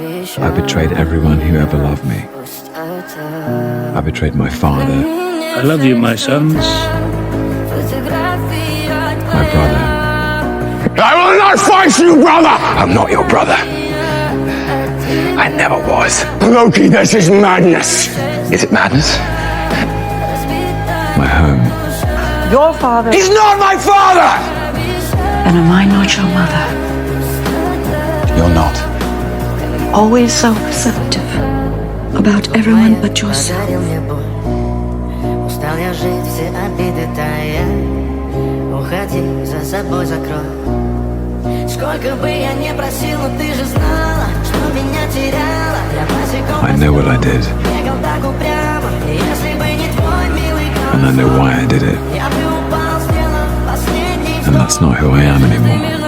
I betrayed everyone who ever loved me. I betrayed my father. I love you, my sons. My brother. I will not fight you, brother! I'm not your brother. I never was. Loki, this is madness. Is it madness? My home. Your father. He's not my father! And am I not your mother? You're not. Always so perceptive about everyone but yourself. Устал я жить, все обиды тая. Уходи, за собой закрой. Сколько бы я не просил, но ты же знала, что меня теряла. Я босиком I know what I did. бегал так упрямо. Если бы не твой милый And I know why I did it. я бы упал, сделав последний And that's not who I am anymore.